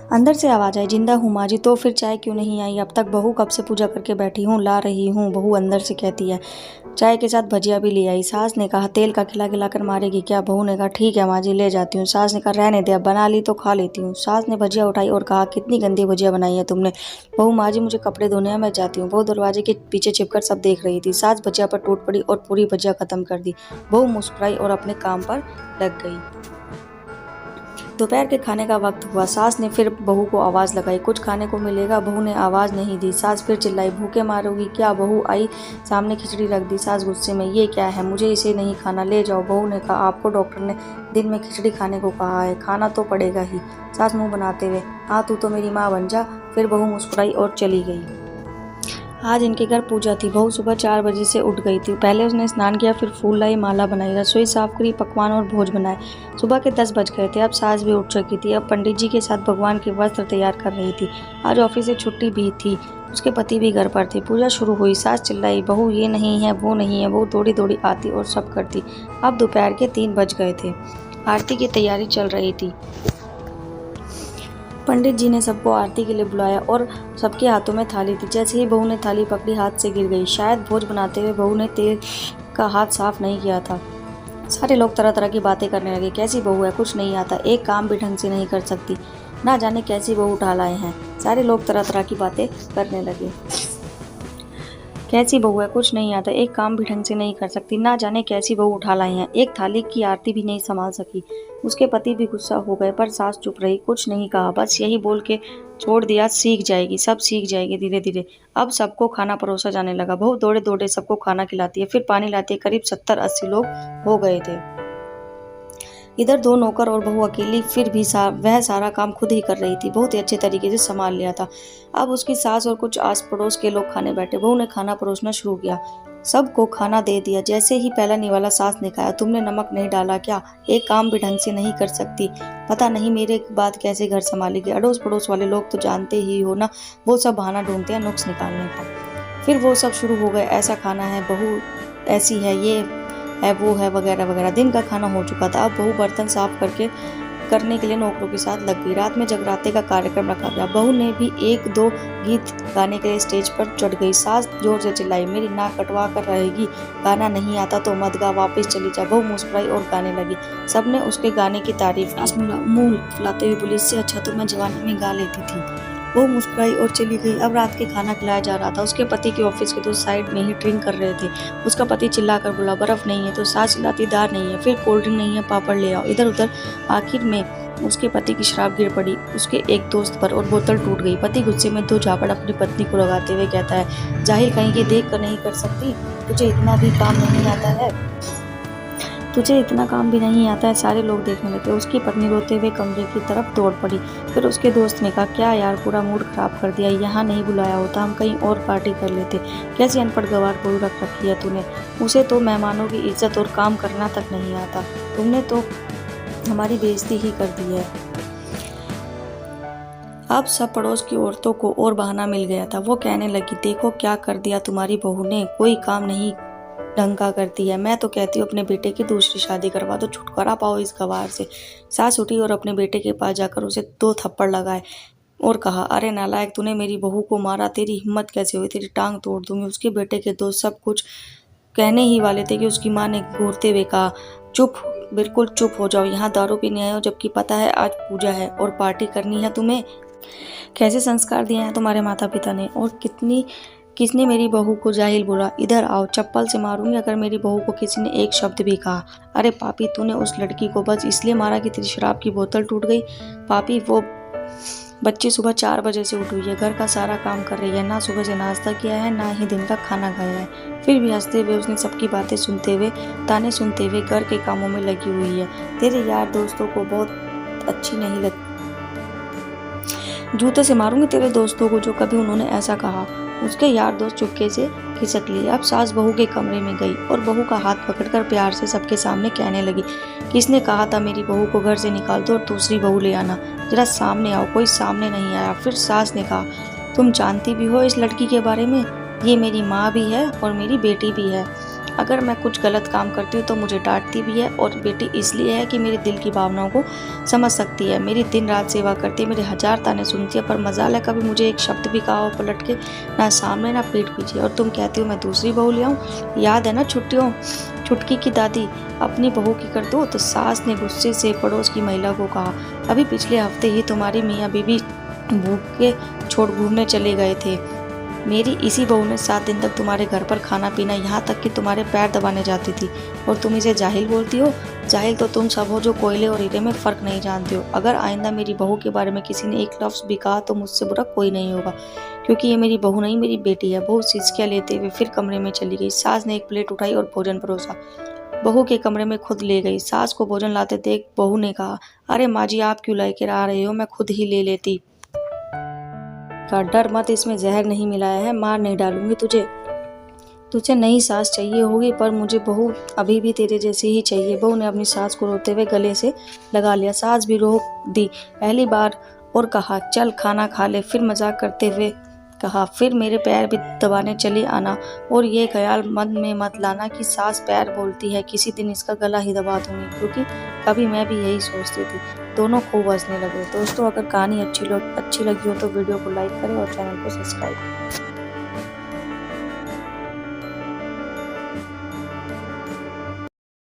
अंदर से आवाज़ आई, जिंदा हूँ माँ जी। तो फिर चाय क्यों नहीं आई? अब तक बहू कब से पूजा करके बैठी हूँ, ला रही हूँ। बहू अंदर से कहती है। चाय के साथ भजिया भी ले आई। सास ने कहा, तेल का खिला खिला कर मारेगी क्या? बहू ने कहा, ठीक है माँ जी, ले जाती हूँ। सास ने कहा, रहने दे, अब बना ली तो खा लेती हूँ। सास ने भजिया उठाई और कहा, कितनी गंदी भजिया बनाई है तुमने। बहू, माँ जी मुझे कपड़े धोने हैं, मैं जाती हूँ। बहू दरवाजे के पीछे छिपकर सब देख रही थी। सास भजिया पर टूट पड़ी और पूरी भजिया खत्म कर दी। बहू मुस्कुराई और अपने काम पर लग गई। दोपहर के खाने का वक्त हुआ। सास ने फिर बहू को आवाज़ लगाई, कुछ खाने को मिलेगा? बहू ने आवाज़ नहीं दी। सास फिर चिल्लाई, भूखे मारोगी क्या? बहू आई, सामने खिचड़ी रख दी। सास गुस्से में, ये क्या है? मुझे इसे नहीं खाना, ले जाओ। बहू ने कहा, आपको डॉक्टर ने दिन में खिचड़ी खाने को कहा है, खाना तो पड़ेगा ही। सास मुँह बनाते हुए, हाँ तू तो मेरी माँ बन जा। फिर बहू मुस्कुराई और चली गई। आज इनके घर पूजा थी। बहू सुबह 4 बजे से उठ गई थी। पहले उसने स्नान किया, फिर फूल लाई, माला बनाई, रसोई साफ करी, पकवान और भोज बनाए। सुबह के 10 बज गए थे। अब सास भी उठ चुकी थी। अब पंडित जी के साथ भगवान के वस्त्र तैयार कर रही थी। आज ऑफिस से छुट्टी भी थी। उसके पति भी घर पर थे। पूजा शुरू हुई। सास चिल्लाई, बहू ये नहीं है, वो नहीं है। बहू दौड़ी दौड़ी आती और सब करती। अब दोपहर के 3 बज गए थे। आरती की तैयारी चल रही थी। पंडित जी ने सबको आरती के लिए बुलाया और सबके हाथों में थाली थी। जैसे ही बहू ने थाली पकड़ी, हाथ से गिर गई। शायद भोज बनाते हुए बहू ने तेल का हाथ साफ नहीं किया था। सारे लोग तरह तरह की बातें करने लगे। कैसी बहू है, कुछ नहीं आता, एक काम भी ढंग से नहीं कर सकती, ना जाने कैसी बहू उठा लाए हैं। सारे लोग तरह तरह की बातें करने लगे। कैसी बहू है, कुछ नहीं आता, एक काम भी ढंग से नहीं कर सकती, ना जाने कैसी बहू उठा लाई हैं। एक थाली की आरती भी नहीं संभाल सकी। उसके पति भी गुस्सा हो गए, पर सास चुप रही, कुछ नहीं कहा, बस यही बोल के छोड़ दिया, सीख जाएगी, सब सीख जाएगी धीरे धीरे। अब सबको खाना परोसा जाने लगा। बहू दौड़े दौड़े सबको खाना खिलाती है, फिर पानी लाती है। करीब 70-80 लोग हो गए थे। इधर 2 नौकर और बहू अकेली, फिर भी वह सारा काम खुद ही कर रही थी। बहुत ही अच्छे तरीके से संभाल लिया था। अब उसकी सास और कुछ आस पड़ोस के लोग खाने बैठे। बहू ने खाना परोसना शुरू किया। सबको खाना दे दिया। जैसे ही पहला निवाला सास ने खाया, तुमने नमक नहीं डाला क्या? एक काम भी ढंग से नहीं कर सकती, पता नहीं मेरे बाद कैसे घर संभालेगी। अड़ोस पड़ोस वाले लोग तो जानते ही हो ना, वो सब बहाना ढूंढते हैं नुक्स निकालने का। फिर वो सब शुरू हो गए, ऐसा खाना है, बहू ऐसी है, ये है, वो है, वगैरह वगैरह। दिन का खाना हो चुका था। अब बहू बर्तन साफ करने के लिए नौकरों के साथ लग गई। रात में जगराते का कार्यक्रम रखा गया। बहू ने भी 1-2 गीत गाने के लिए स्टेज पर चढ़ गई। सास जोर से चिल्लाई, मेरी नाक कटवा कर रहेगी, गाना नहीं आता तो मत गा, वापस चली जा। बहू मुस्कुराई और गाने लगी। सबने उसके गाने की तारीफ की। मुंह फुलाते हुए बोली, इससे अच्छा तो मैं जवानी में गा लेती थी। वो मुस्कुराई और चली गई। अब रात के खाना खिलाया जा रहा था। उसके पति के ऑफिस के 2 साइड में ही ड्रिंक कर रहे थे। उसका पति चिल्लाकर बोला, बर्फ नहीं है, तो सास चिल्लाती, दाल नहीं है, फिर कोल्ड ड्रिंक नहीं है, पापड़ ले आओ। इधर उधर। आखिर में उसके पति की शराब गिर पड़ी उसके एक दोस्त पर और बोतल टूट गई। पति गुस्से में 2 झापड़ अपनी पत्नी को लगाते हुए कहता है, जाहिल कहीं के, देख कर नहीं कर सकती, तुझे इतना भी काम नहीं आता है, तुझे इतना काम भी नहीं आता है। सारे लोग देखने लगे। उसकी पत्नी रोते हुए कमरे की तरफ दौड़ पड़ी। फिर उसके दोस्त ने कहा, क्या यार, पूरा मूड खराब कर दिया, यहाँ नहीं बुलाया होता, हम कहीं और पार्टी कर लेते। कैसी अनपढ़ गवार बहू रख रखी है तूने, उसे तो मेहमानों की इज्जत और काम करना तक नहीं आता, तुमने तो हमारी बेइज्जती ही कर दी है। अब सब पड़ोस की औरतों को और बहाना मिल गया था। वो कहने लगी, देखो क्या कर दिया तुम्हारी बहू ने, कोई काम नहीं ढंग का करती है। मैं तो कहती हूँ अपने बेटे की दूसरी शादी करवा दो, छुटकारा पाओ इस गवार से। सास उठी और अपने बेटे के पास जाकर उसे 2 थप्पड़ लगाए और कहा, अरे नालायक, तूने मेरी बहू को मारा, तेरी हिम्मत कैसे हुई, तेरी टांग तोड़ दूंगी। उसके बेटे के दोस्त सब कुछ कहने ही वाले थे कि उसकी माँ ने घूरते हुए कहा, चुप, बिल्कुल चुप हो जाओ, यहाँ दारू पीने आए हो, जबकि पता है आज पूजा है और पार्टी करनी है तुम्हें। कैसे संस्कार दिए हैं तुम्हारे माता पिता ने, और किसने मेरी बहू को जाहिल बोला। इधर आओ, चप्पल से मारूंगी अगर मेरी बहू को किसी ने एक शब्द भी कहा। अरे पापी, तूने उस लड़की को बस इसलिए मारा कि तेरी शराब की बोतल टूट गई। पापी, वो बच्ची सुबह 4 बजे से उठी हुई है, घर का सारा काम कर रही है, ना सुबह से नाश्ता किया है, ना ही दिन का खाना खाया है। फिर भी हंसते हुए उसने सबकी बातें सुनते हुए, ताने सुनते हुए घर के कामों में लगी हुई है। तेरे यार दोस्तों को बहुत अच्छी नहीं लगती, जूते से मारूंगी तेरे दोस्तों को जो कभी उन्होंने ऐसा कहा। उसके यार दोस्त चुपके से खिसक लिए। अब सास बहू के कमरे में गई और बहू का हाथ पकड़कर प्यार से सबके सामने कहने लगी, किसने कहा था मेरी बहू को घर से निकाल दो और दूसरी बहू ले आना, जरा सामने आओ। कोई सामने नहीं आया। फिर सास ने कहा, तुम जानती भी हो इस लड़की के बारे में, ये मेरी माँ भी है और मेरी बेटी भी है। अगर मैं कुछ गलत काम करती हूँ तो मुझे डांटती भी है, और बेटी इसलिए है कि मेरे दिल की भावनाओं को समझ सकती है। मेरी दिन रात सेवा करती है, मेरे 1000 ताने सुनती है, पर मजाल है कभी मुझे एक शब्द भी कहा हो पलट के, ना सामने ना पीठ पीछे। और तुम कहती हो मैं दूसरी बहू ले आऊँ। याद है ना छुट्टियों छुटकी की दादी अपनी बहू की कर दो, तो सास ने गुस्से से पड़ोस की महिला को कहा, अभी पिछले हफ्ते ही तुम्हारी मियाँ बीबी भूखे छोड़ घूमने चले गए थे। मेरी इसी बहू ने 7 दिन तक तुम्हारे घर पर खाना पीना, यहाँ तक कि तुम्हारे पैर दबाने जाती थी, और तुम इसे जाहिल बोलती हो। जाहिल तो तुम सब हो जो कोयले और हीरे में फ़र्क नहीं जानते हो। अगर आइंदा मेरी बहू के बारे में किसी ने एक लफ्ज़ भी कहा तो मुझसे बुरा कोई नहीं होगा, क्योंकि ये मेरी बहू नहीं मेरी बेटी है। बहू सिसकियाँ लेते हुए फिर कमरे में चली गई। सास ने एक प्लेट उठाई और भोजन परोसा, बहू के कमरे में खुद ले गई। सास को भोजन लाते देख बहू ने कहा, अरे माँ जी आप क्यों लेकर आ रहे हो, मैं खुद ही ले लेती। का डर मत, इसमें जहर नहीं मिलाया है, मार नहीं डालूंगी तुझे। तुझे नई सास चाहिए होगी, पर मुझे बहू अभी भी तेरे जैसी ही चाहिए। बहू ने अपनी सास को रोते हुए गले से लगा लिया। सास भी रोक दी पहली बार और कहा, चल खाना खा ले। फिर मजाक करते हुए कहा, फिर मेरे पैर भी दबाने चली आना, और ये ख्याल मन में मत लाना कि सास पैर बोलती है किसी दिन इसका गला ही दबा दूंगी, क्योंकि कभी मैं भी यही सोचती थी। दोनों खूब हंसने लगे। दोस्तों अगर कहानी अच्छी लगी हो तो वीडियो को लाइक करें और चैनल को सब्सक्राइब करें।